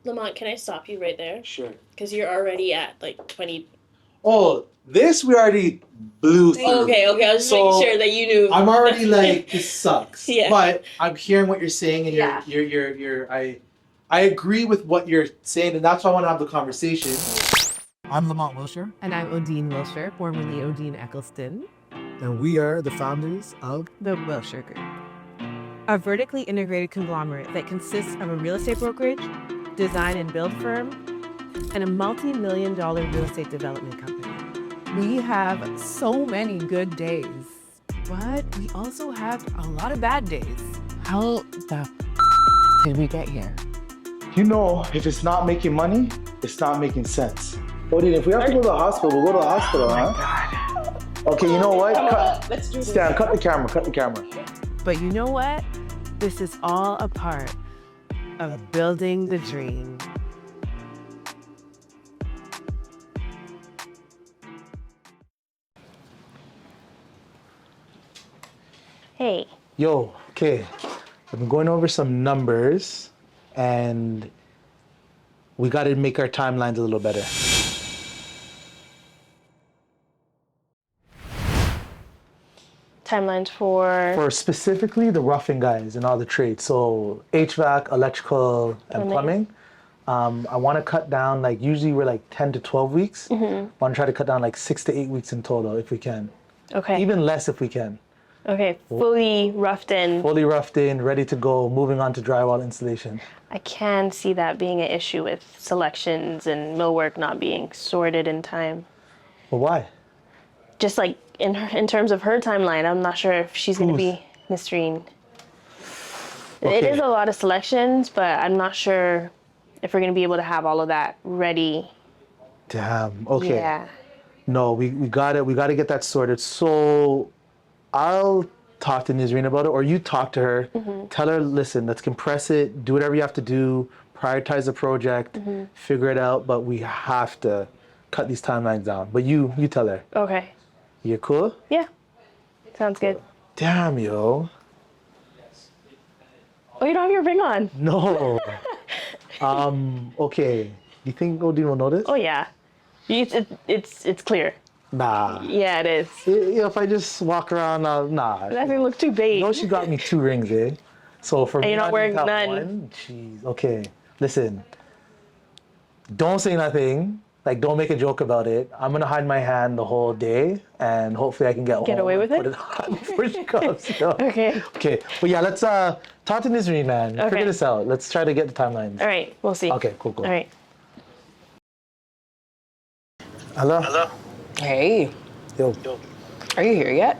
Lamont, can I stop you right there? Sure. Because you're already at like 20. Oh, this we already blew through. Oh, okay. I was just making sure that you knew. I'm already like, this sucks. Yeah. But I'm hearing what you're saying, and I agree with what you're saying, and that's why I want to have the conversation. I'm Lamont Wilshire. And I'm Odine Wilshire, formerly Odine Eccleston. And we are the founders of the Wilshire Group, a vertically integrated conglomerate that consists of a real estate brokerage, design and build firm, and a multi-million-dollar real estate development company. We have so many good days, but we also have a lot of bad days. How the did we get here? You know, if it's not making money, it's not making sense. Odin, if we have to go to the hospital, we'll go to the hospital, huh? God. Okay, you know what? Let's do this. Stan, cut the camera. But you know what? This is all a part of building the dream. Hey. Yo, okay. I've been going over some numbers, and we got to make our timelines a little better. Timelines for specifically the roughing guys and all the trades. So HVAC, electrical, and plumbing. I want to cut down, like, usually we're like 10 to 12 weeks. I want to try to cut down like 6 to 8 weeks in total if we can. Okay. Even less if we can. Okay, fully roughed in. Fully roughed in, ready to go, moving on to drywall installation. I can see that being an issue with selections and millwork not being sorted in time. Well, why? Just like in terms of her timeline, I'm not sure if she's going to be Mysterine. Okay. It is a lot of selections, but I'm not sure if we're going to be able to have all of that ready. Damn. Okay. Yeah. No, we got it. We got to get that sorted. So I'll talk to Nisreen about it, or you talk to her. Tell her, listen, let's compress it. Do whatever you have to do. Prioritize the project. Figure it out. But we have to cut these timelines down. But you tell her. Okay. You cool? Yeah. Sounds good. Damn, yo. Oh, you don't have your ring on? No. Okay. You think Odin will notice? Oh yeah. It's clear. Nah. Yeah, it is. If I just walk around, nah. It doesn't look too big. You know she got me 2 rings, eh? So for me, you're not wearing none. One, jeez. Okay. Listen. Don't say nothing. Like, don't make a joke about it. I'm gonna hide my hand the whole day, and hopefully I can get home away with and it? put it on before she comes. You know? Okay. Okay. But yeah, let's talk to Nisreen, man. Okay. Figure this out. Let's try to get the timelines. All right. We'll see. Okay. Cool. All right. Hello. Hey, Yo. are you here yet?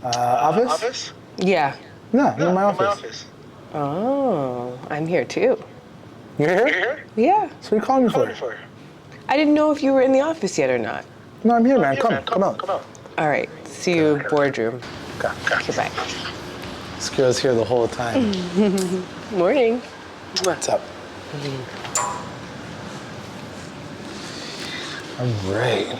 Office? Yeah. No, I'm in my office. Oh, I'm here too. You're here? Yeah. So what are you calling me for? I didn't know if you were in the office yet or not. No, I'm here, man. Come out. All right. See you boardroom. Okay, bye. This girl's here the whole time. Morning. What's up? I'm right.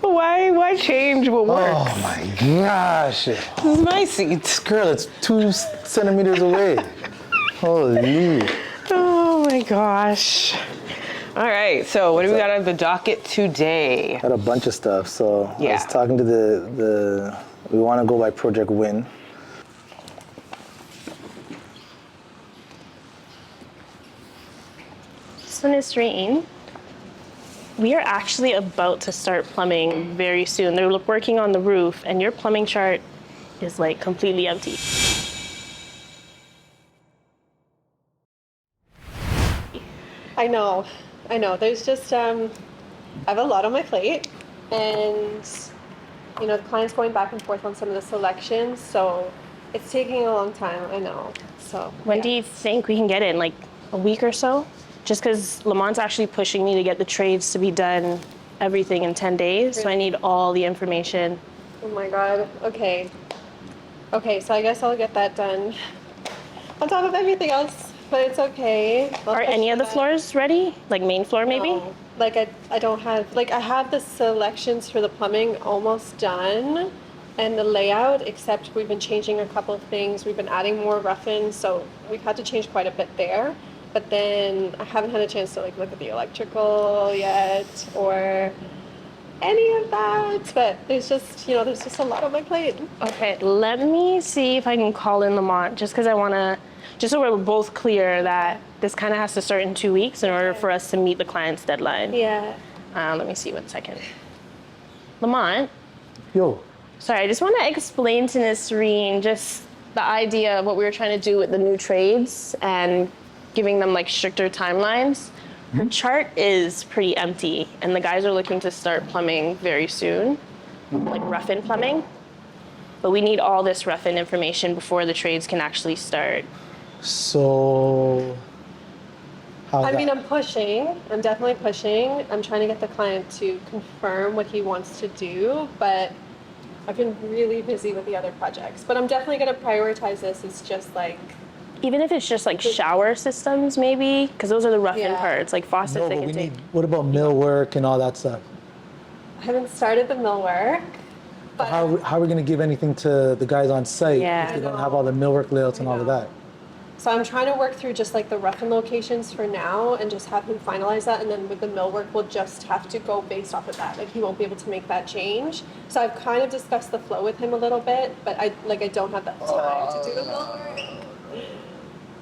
Why change what works? Oh my gosh. This is my seat. This girl, it's 2 centimeters away. Holy. Oh my gosh. All right, so what do we got on the docket today? Got a bunch of stuff. So Yeah. I was talking to we want to go by Project Wynn. So Nisreen, we are actually about to start plumbing very soon. They're working on the roof, and your plumbing chart is like completely empty. I know. There's just, I have a lot on my plate, and, the client's going back and forth on some of the selections, so it's taking a long time, I know, so. When do you think we can get it? In like a week or so? Just because Lamont's actually pushing me to get the trades to be done, everything in 10 days, so I need all the information. Oh my God, okay. Okay, so I guess I'll get that done on top of everything else, but it's okay. Are any of the floors ready? Like main floor maybe? No. Like I don't have, like I have the selections for the plumbing almost done and the layout, except we've been changing a couple of things. We've been adding more rough-ins, so we've had to change quite a bit there. but then I haven't had a chance to like look at the electrical yet or any of that. But there's just a lot on my plate. Okay, let me see if I can call in Lamont, just because I want to, just so we're both clear that this kind of has to start in 2 weeks in order for us to meet the client's deadline. Yeah. Let me see 1 second. Lamont, Yo, sorry, I just want to explain to Nasreen just the idea of what we were trying to do with the new trades and giving them like stricter timelines. Her chart is pretty empty, and the guys are looking to start plumbing very soon, like rough-in plumbing. But we need all this rough-in information before the trades can actually start. so I mean, I'm pushing. I'm definitely pushing. I'm trying to get the client to confirm what he wants to do, but I've been really busy with the other projects. But I'm definitely going to prioritize this. It's just like, Even if it's just like shower systems, maybe, because those are the rough-in Yeah. parts, like faucets. no, they but can we take. need. What about millwork and all that stuff? I haven't started the millwork, but How are we gonna give anything to the guys on site Yeah. if they don't have all the millwork layouts and all of that? so I'm trying to work through just like the rough-in locations for now and just have him finalize that. And then with the millwork, we'll just have to go based off of that. Like he won't be able to make that change. So I've kind of discussed the flow with him a little bit, but I don't have that time to do the millwork.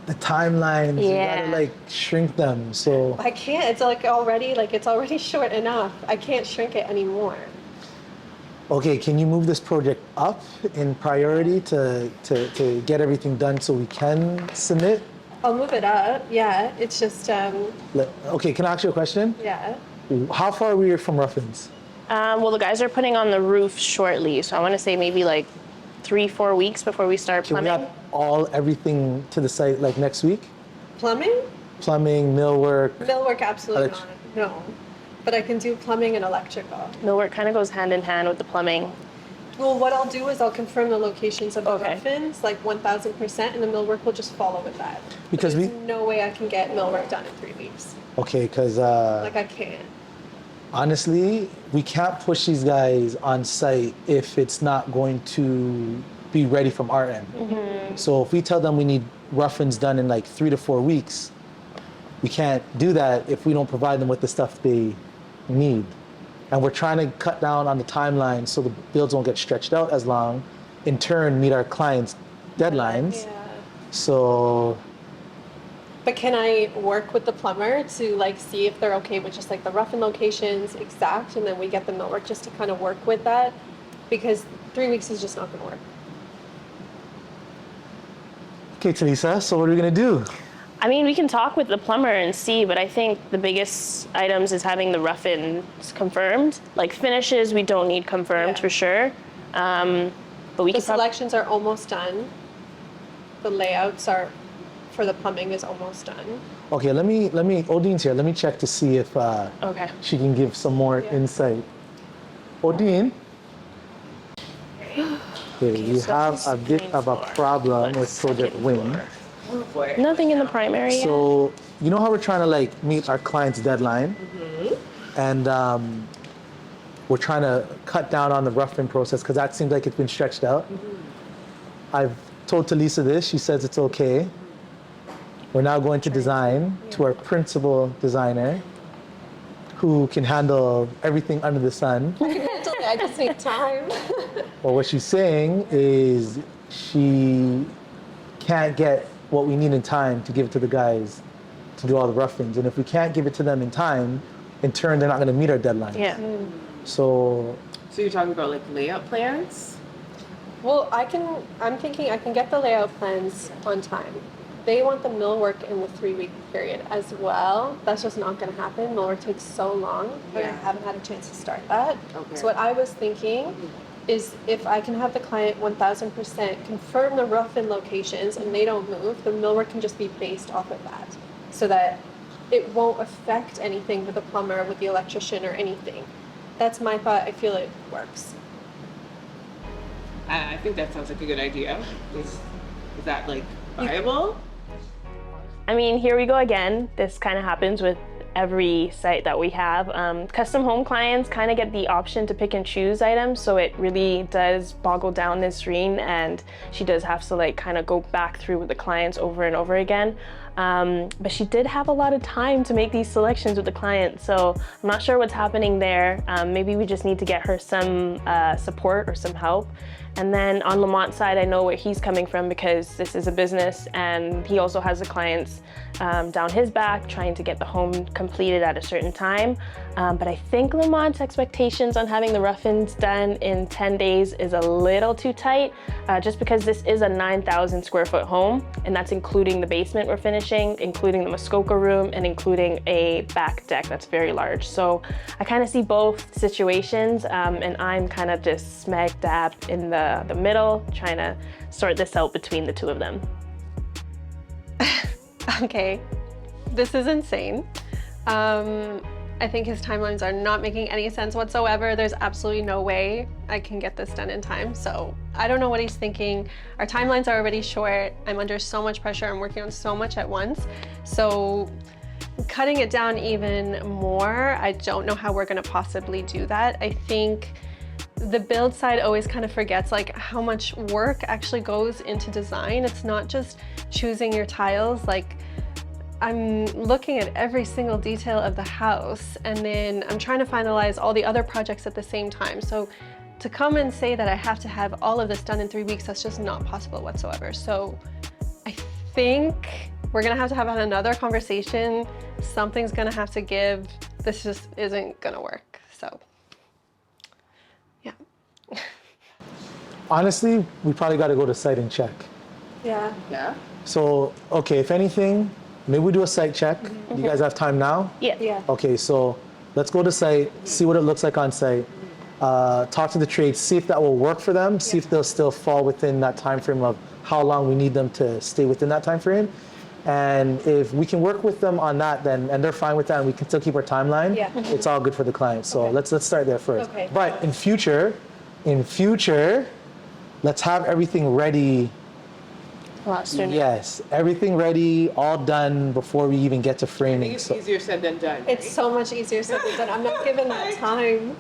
The timelines, you Yeah. gotta like shrink them. So I can't. It's already short enough. I can't shrink it anymore. okay, can you move this project up in priority to get everything done so we can submit? I'll move it up. Yeah. It's just Okay, can I ask you a question? yeah. How far are we from Ruffins? Well, the guys are putting on the roof shortly, so I want to say maybe like 3-4 weeks before we start Can we plumbing. have everything to the site like next week? Plumbing? Plumbing, millwork. Millwork, absolutely Elect- not. No. But I can do plumbing and electrical. Millwork kind of goes hand in hand with the plumbing. Well, what I'll do is I'll confirm the locations of the Okay. rough-ins, like 1,000%, and the millwork will just follow with that. Because There's no way I can get millwork done in 3 weeks. Okay, because Like I can't. honestly, we can't push these guys on site if it's not going to be ready from our end. So if we tell them we need rough-ins done in like 3 to 4 weeks, we can't do that if we don't provide them with the stuff they need. And we're trying to cut down on the timeline so the builds won't get stretched out as long, in turn meet our clients' deadlines. Yeah. So But can I work with the plumber to like see if they're okay with just like the rough-in locations exact, and then we get the millwork just to kind of work with that? Because 3 weeks is just not going to work. okay, Tisa, so what are we gonna do? I mean, we can talk with the plumber and see, but I think the biggest items is having the rough-ins confirmed. Like finishes, we don't need confirmed Yeah. for sure. But we The can selections are almost done. The layouts are for the plumbing is almost done. Okay, let me, Odine's here. Let me check to see if Okay. she can give some more insight. Odine? Okay, we so have he's a bit of a problem with Project Wynn. Nothing in the primary yet. So, you know how we're trying to like meet our client's deadline? And we're trying to cut down on the rough-in process because that seems like it's been stretched out. I've told Tisa this, she says it's okay. We're now going to design to our principal designer who can handle everything under the sun. I just need time. Well, what she's saying is she can't get what we need in time to give it to the guys to do all the rough-ins. And if we can't give it to them in time, in turn, they're not going to meet our deadline. Yeah. So, So you're talking about like layout plans? Well, I'm thinking I can get the layout plans on time. They want the millwork in the 3-week period as well. That's just not going to happen. Millwork takes so long. I Yeah. haven't had a chance to start that. Okay. So what I was thinking is if I can have the client 1,000% confirm the rough-in locations and they don't move, the millwork can just be based off of that, so that it won't affect anything with the plumber, with the electrician, or anything. That's my thought. I feel it works. I think that sounds like a good idea. Is that like viable? I mean, here we go again. This kind of happens with every site that we have. Custom home clients kind of get the option to pick and choose items, so it really does boggle down Nisreen, and she does have to like kind of go back through with the clients over and over again. But she did have a lot of time to make these selections with the client. So I'm not sure what's happening there. Maybe we just need to get her some support or some help. And then on Lamont's side, I know where he's coming from because this is a business and he also has the clients down his back trying to get the home completed at a certain time. But I think Lamont's expectations on having the rough-ins done in 10 days is a little too tight, just because this is a 9,000 square foot home, and that's including the basement we're finishing, including the Muskoka room, and including a back deck that's very large. So I kind of see both situations, and I'm kind of just smack dab in the middle, trying to sort this out between the two of them. Okay, this is insane. I think his timelines are not making any sense whatsoever. There's absolutely no way I can get this done in time. So I don't know what he's thinking. Our timelines are already short. I'm under so much pressure. I'm working on so much at once. So cutting it down even more, I don't know how we're gonna possibly do that. I think the build side always kind of forgets like how much work actually goes into design. It's not just choosing your tiles. Like, I'm looking at every single detail of the house, and then I'm trying to finalize all the other projects at the same time. So to come and say that I have to have all of this done in 3 weeks, that's just not possible whatsoever. So I think we're gonna have to have another conversation. Something's gonna have to give. This just isn't gonna work, so yeah. Honestly, we probably got to go to site and check. Yeah. Yeah. So, okay, if anything, maybe we do a site check. You guys have time now? Yeah. Yeah. Okay, so let's go to site, see what it looks like on site, talk to the trades, see if that will work for them, see if they'll still fall within that time frame of how long we need them to stay within that time frame. And if we can work with them on that, then and they're fine with that, and we can still keep our timeline. Yeah. It's all good for the client. So Okay. let's start there first. Okay. But in future, let's have everything ready. A lot sooner. Yes, everything ready, all done before we even get to I think framing. it's So easier said than done. It's so much easier said than done. I'm not given that time.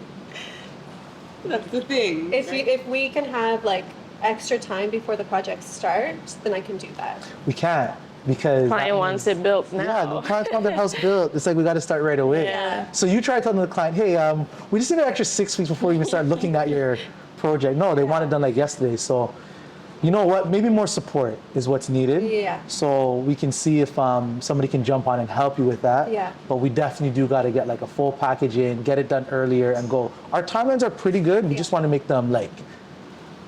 That's the thing. If we can have like extra time before the project starts, then I can do that. we can't because Client wants it built now. Yeah, the clients want their house built. It's like we got to start right away. Yeah. So you try telling the client, hey, we just need an extra 6 weeks before we even start looking at your project. No, they want it done like yesterday. So you know what? Maybe more support is what's needed. Yeah. So we can see if somebody can jump on and help you with that. Yeah. But we definitely do got to get like a full package in, get it done earlier, and go. Our timelines are pretty good. We just want to make them like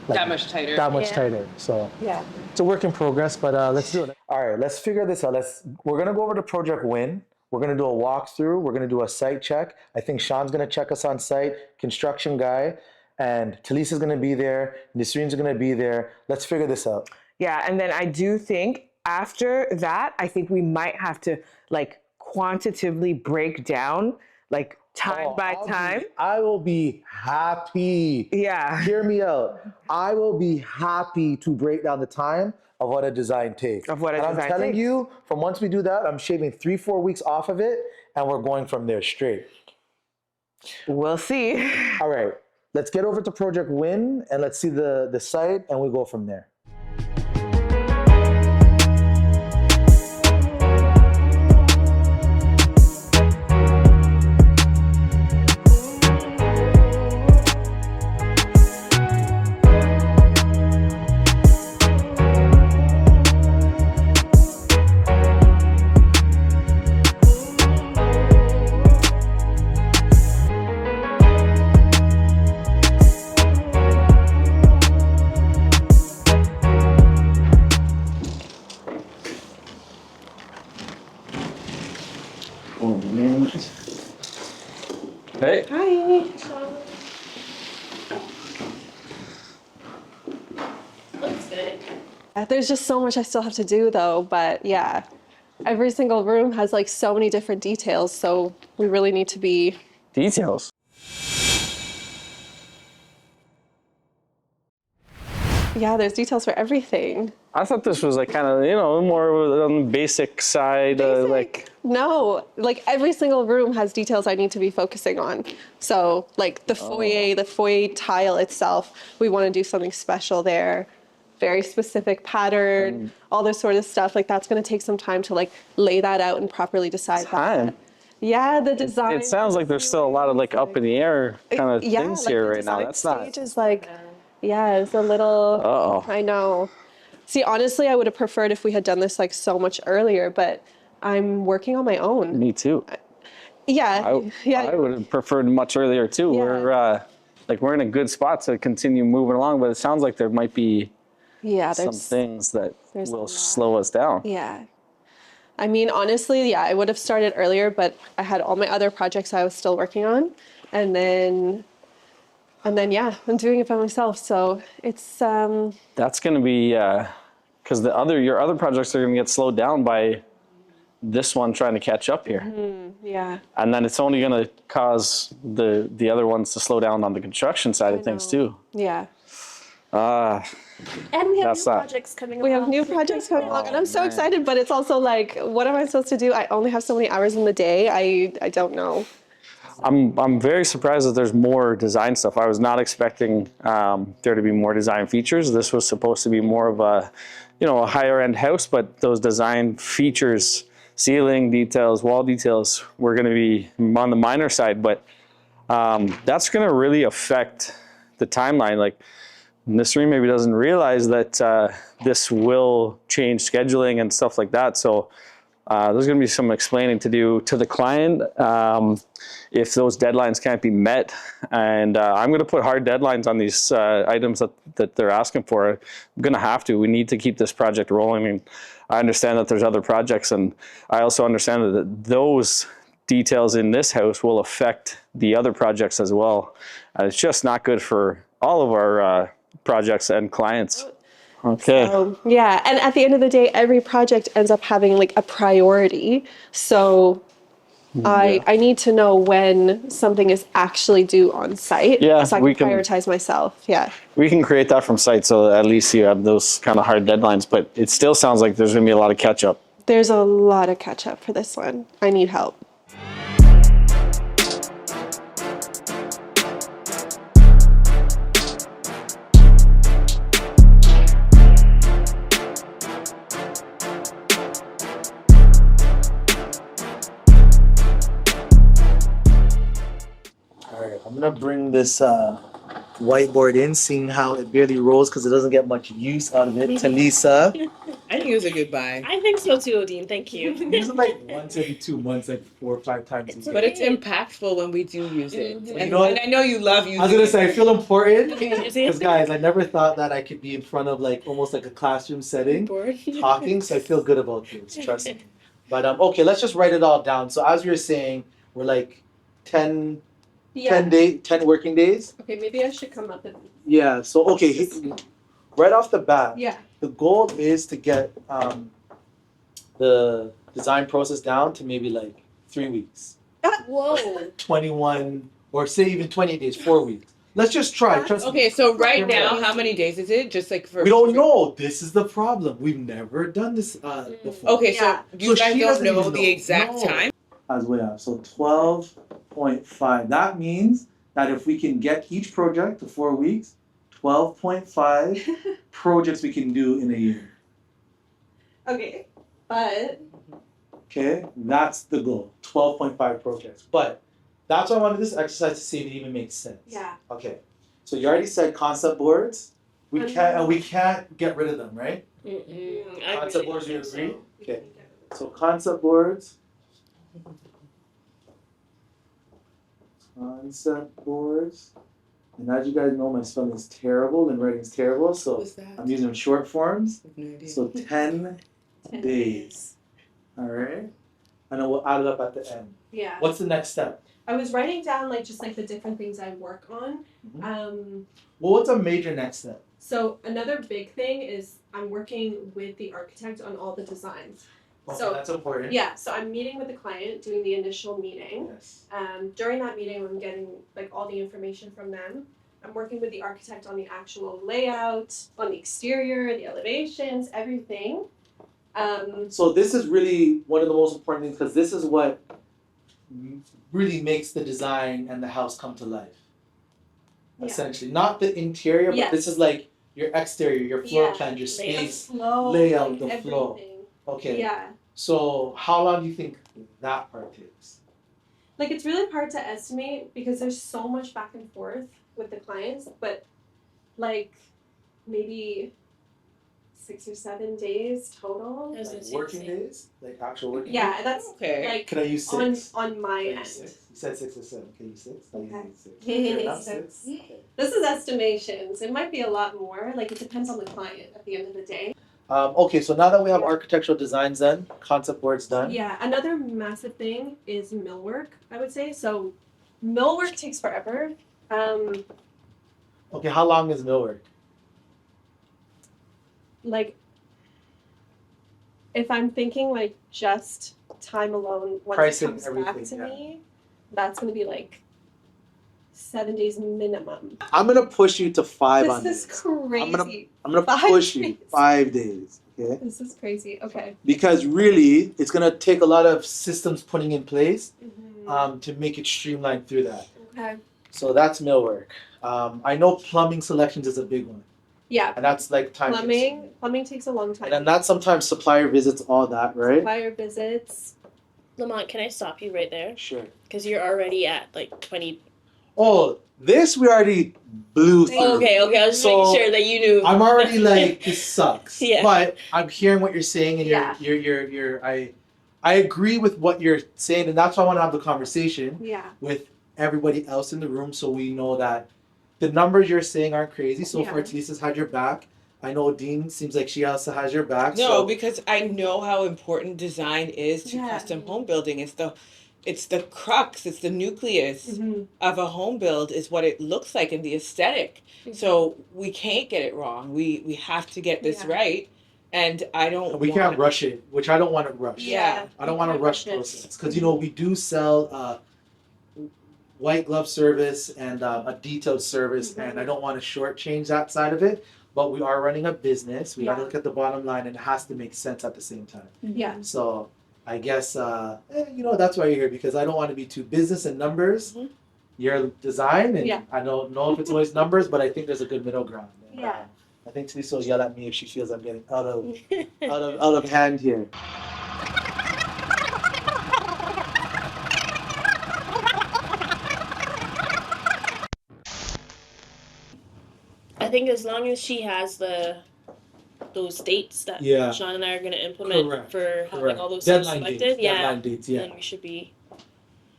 That much tighter. That much Yeah. tighter. So Yeah. it's a work in progress, but let's do it. All right, let's figure this out. We're gonna go over to Project Wynn. We're gonna do a walkthrough. We're gonna do a site check. I think Sean's gonna check us on site, construction guy, and Talisa's gonna be there. Nisreen's gonna be there. Let's figure this out. Yeah, and then I do think after that, I think we might have to like quantitatively break down like time by time. I will be happy. Yeah. Hear me out. I will be happy to break down the time of what a design takes. Of what a and design I'm telling takes. you, from once we do that, I'm shaving 3-4 weeks off of it, and we're going from there straight. We'll see. All right, let's get over to Project Wynn and let's see the site, and we go from there. Hey. Hi. Looks good. There's just so much I still have to do though, but yeah. Every single room has like so many different details, so we really need to be. Details. Yeah, there's details for everything. I thought this was like kind of, more on the basic side, like. No, like every single room has details I need to be focusing on. So like the foyer tile itself, we want to do something special there. very specific pattern, all this sort of stuff. Like that's going to take some time to like lay that out and properly decide Time? that. Yeah, the design. It sounds like there's still a lot of like up in the air kind of yeah, things like here the right now. design That's not. stage is like, yeah, it's a little. Uh-oh. I know. See, honestly, I would have preferred if we had done this like so much earlier, but I'm working on my own. Me too. Yeah, yeah. I would have preferred much earlier too. Yeah. We're in a good spot to continue moving along, but it sounds like there might be Yeah, some there's. things that there's a will lot. slow us down. Yeah. I mean, honestly, yeah, I would have started earlier, but I had all my other projects I was still working on, and then yeah, I'm doing it by myself. So it's That's going to be because your other projects are going to get slowed down by this one trying to catch up here, yeah. and then it's only going to cause the other ones to slow down on the construction side of things too. Yeah. And we have That's new not- projects coming We have along. new projects coming along, and I'm so man. excited, but it's also like, what am I supposed to do? I only have so many hours in the day. I don't know. I'm very surprised that there's more design stuff. I was not expecting there to be more design features. This was supposed to be more of a, a higher end house, but those design features, ceiling details, wall details, were going to be on the minor side. But that's going to really affect the timeline. Like Nisreen maybe doesn't realize that this will change scheduling and stuff like that. So there's going to be some explaining to do to the client if those deadlines can't be met. And I'm going to put hard deadlines on these items that they're asking for. I'm going to have to. We need to keep this project rolling. I mean, I understand that there's other projects, and I also understand that those details in this house will affect the other projects as well. It's just not good for all of our projects and clients. Okay. Yeah, and at the end of the day, every project ends up having like a priority. So I need to know when something is actually due on site. Yeah, so I we can can- prioritize myself. Yeah. We can create that from site, so at least you have those kind of hard deadlines, but it still sounds like there's going to be a lot of catch up. There's a lot of catch up for this one. I need help. All right, I'm gonna bring this whiteboard in, seeing how it barely rolls because it doesn't get much use out of it. Talisa. I think it was a good buy. I think so too, Odine. Thank you. Use it like once every 2 months, like 4 or 5 times a year. But it's impactful when we do use it. Mhm. And, You know what? and I know you love using I was gonna it. say I feel important You see because it? guys, I never thought that I could be in front of like almost like a classroom setting Board. talking, so I feel good about this. Trust me. But okay, let's just write it all down. So as we were saying, we're like 10 10 working days. Okay, maybe I should come up and. Yeah. So okay, right off the bat, Yeah. the goal is to get the design process down to maybe like 3 weeks, Whoa. 21, or say even 28 days, 4 weeks. Let's just try. Trust me. Okay, so right Yeah. now, how many days is it? Just like for. We don't know. This is the problem. We've never done this before. Okay, Yeah. so you So guys she don't doesn't know even the know. exact No. time? As well. So 12.5. That means that if we can get each project to 4 weeks, 12.5 projects we can do in a year. Okay, but. Okay, that's the goal. 12.5 projects. But that's why I wanted this exercise to see if it even makes sense. Yeah. Okay. So you already said concept boards. We can't get rid of them, right? Concept boards, you agree? Okay. So concept boards. Concept boards. And as you guys know, my spelling is terrible and writing is terrible, so What's that? I'm using short forms. I have no idea. So 10 days. All right. And then we'll add it up at the end. Yeah. What's the next step? I was writing down like just like the different things I work on. Well, what's a major next step? So another big thing is I'm working with the architect on all the designs. Okay, So- that's important. Yeah, so I'm meeting with the client, doing the initial meeting. Yes. During that meeting, I'm getting like all the information from them. I'm working with the architect on the actual layout, on the exterior, the elevations, everything. So this is really one of the most important things because this is what really makes the design and the house come to life. Yeah. Essentially, not the interior, but Yes. this is like your exterior, your floor plan, your space, layout, the flow. Everything. Okay. Yeah. So how long do you think that part takes? Like it's really hard to estimate because there's so much back and forth with the clients, but like maybe 6 or 7 days total. Like working days? Like actual working days? Yeah, that's Okay. like Could I use on 6? my Can I end. use 6? You said 6 or 7. Can you use 6? I'll Okay. use 6. Okay. Fair enough, Six. 6. Okay. This is estimations. It might be a lot more. Like it depends on the client at the end of the day. Okay, so now that we have architectural designs done, concept boards done. Yeah, another massive thing is millwork, I would say. So millwork takes forever. Okay, how long is millwork? Like if I'm thinking like just time alone once Pricing, it comes back everything, to yeah. me, that's gonna be like 7 days minimum. I'm gonna push you to 5 on This is this. crazy. I'm gonna 5 push you days. 5 days. Okay. This is crazy. Okay. Because really, it's gonna take a lot of systems putting in place Mhm. to make it streamlined through that. Okay. So that's millwork. I know plumbing selections is a big one, Yeah. and that's like time consuming. Plumbing takes a long time. And then that's sometimes supplier visits, all that, right? Supplier visits. Lamont, can I stop you right there? Sure. Because you're already at like 20. Oh, this we already blew through. Okay, I was just So, making sure that you knew. I'm already like, this sucks. Yeah. But I'm hearing what you're saying, and Yeah. I agree with what you're saying, and that's why I want to have the conversation Yeah. with everybody else in the room, so we know that the numbers you're saying aren't crazy. So far, Yeah. Tisa's had your back. I know Dean seems like she also has your back. No, so because I know how important design is to Yeah. custom home building. It's the crux, it's the nucleus Mm-hmm. of a home build is what it looks like in the aesthetic. So we can't get it wrong. We have to get this Yeah. right. And I don't we can't rush it, which I don't want to rush. Yeah. I don't you want to can't rush it. process because we do sell white glove service and a detailed service, and I don't want to shortchange that side of it. But we are running a business. We got to Yeah. look at the bottom line, and it has to make sense at the same time. Yeah. So I guess that's why you're here, because I don't want to be too business and numbers. Mhm. Your design, and Yeah. I don't know if it's always numbers, but I think there's a good middle ground. And, Yeah. I think Tisa will yell at me if she feels I'm getting out of hand here. I think as long as she has those dates that Yeah. Sean and I are going to implement Correct. for having Correct. all those things Deadline selected, dates. yeah, Deadline dates. Yeah. then we should be.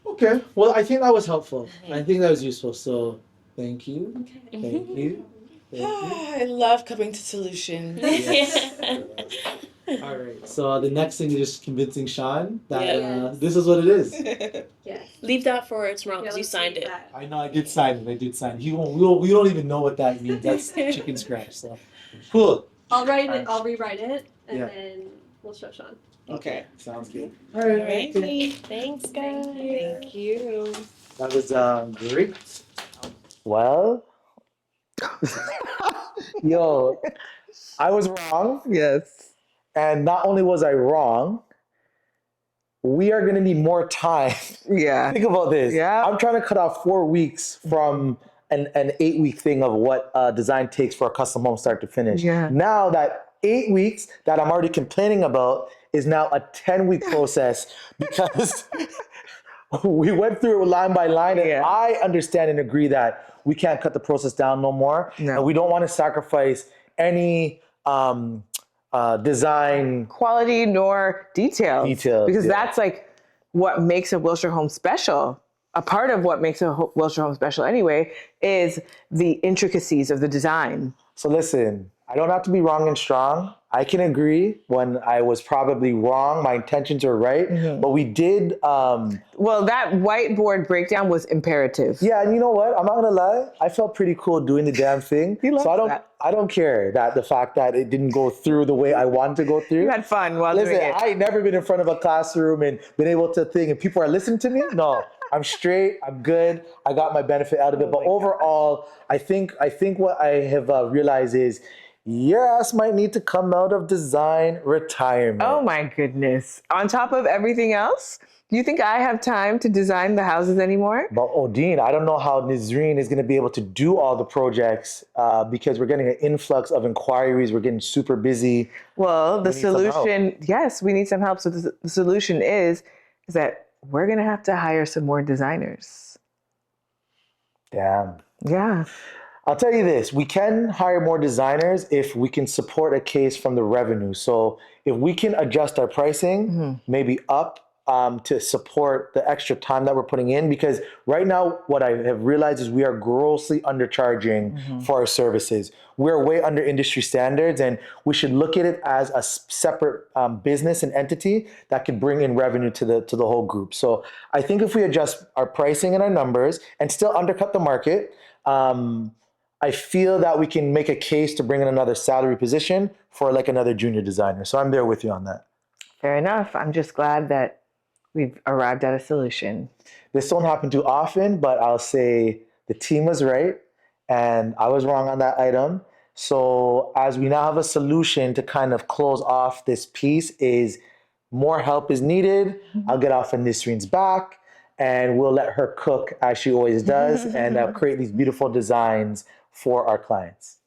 Okay. Well, I think that was helpful. I think that was useful. So, thank you. Thank you. Thank you. I love coming to solutions. Yes. All right. So the next thing is just convincing Sean that Yeah. this is what it is. Yes. Leave that for tomorrow because Yeah, you let's signed leave it. that. I know. I did sign it. We don't even know what that means. That's chicken scratch. So cool. I'll write it. I'll rewrite it, and Yeah. then we'll show Sean. Okay. Sounds good. All right. Thanks, guys. Thank you. That was great. Well, yo, I was wrong. Yes. And not only was I wrong, we are going to need more time. Yeah. Think about this. Yeah. I'm trying to cut off 4 weeks from an 8-week thing of what design takes for a custom home start to finish. Yeah. Now that 8 weeks that I'm already complaining about is now a 10-week process because we went through it line by line, and Yeah. I understand and agree that we can't cut the process down no more. No. And we don't want to sacrifice any design. Quality nor details. Because yeah. that's like what makes a Wilshire home special. A part of what makes a Wilshire home special anyway is the intricacies of the design. So listen, I don't have to be wrong and strong. I can agree when I was probably wrong. My intentions were right, but we did. Well, that whiteboard breakdown was imperative. Yeah, and you know what? I'm not gonna lie. I felt pretty cool doing the damn thing. So that. I don't care that the fact that it didn't go through the way I wanted to go through. You had fun while Listen, doing it. I ain't never been in front of a classroom and been able to think, and people are listening to me. No, I'm straight. I'm good. I got my benefit out of it. But overall, I think what I have realized is, your ass might need to come out of design retirement. Oh my goodness. On top of everything else, do you think I have time to design the houses anymore? But Odine, I don't know how Nizreen is going to be able to do all the projects because we're getting an influx of inquiries. We're getting super busy. Well, the We need some help. solution, yes, we need some help. So the solution is that we're going to have to hire some more designers. Damn. Yeah. I'll tell you this, we can hire more designers if we can support a case from the revenue. So if we can adjust our pricing, maybe up to support the extra time that we're putting in, because right now what I have realized is we are grossly undercharging for our services. We're way under industry standards, and we should look at it as a separate business and entity that can bring in revenue to the whole group. So I think if we adjust our pricing and our numbers and still undercut the market, I feel that we can make a case to bring in another salary position for like another junior designer. So I'm there with you on that. Fair enough. I'm just glad that we've arrived at a solution. This don't happen too often, but I'll say the team was right and I was wrong on that item. So as we now have a solution to kind of close off this piece, is more help is needed. I'll get off of Nisreen's back and we'll let her cook as she always does and create these beautiful designs for our clients.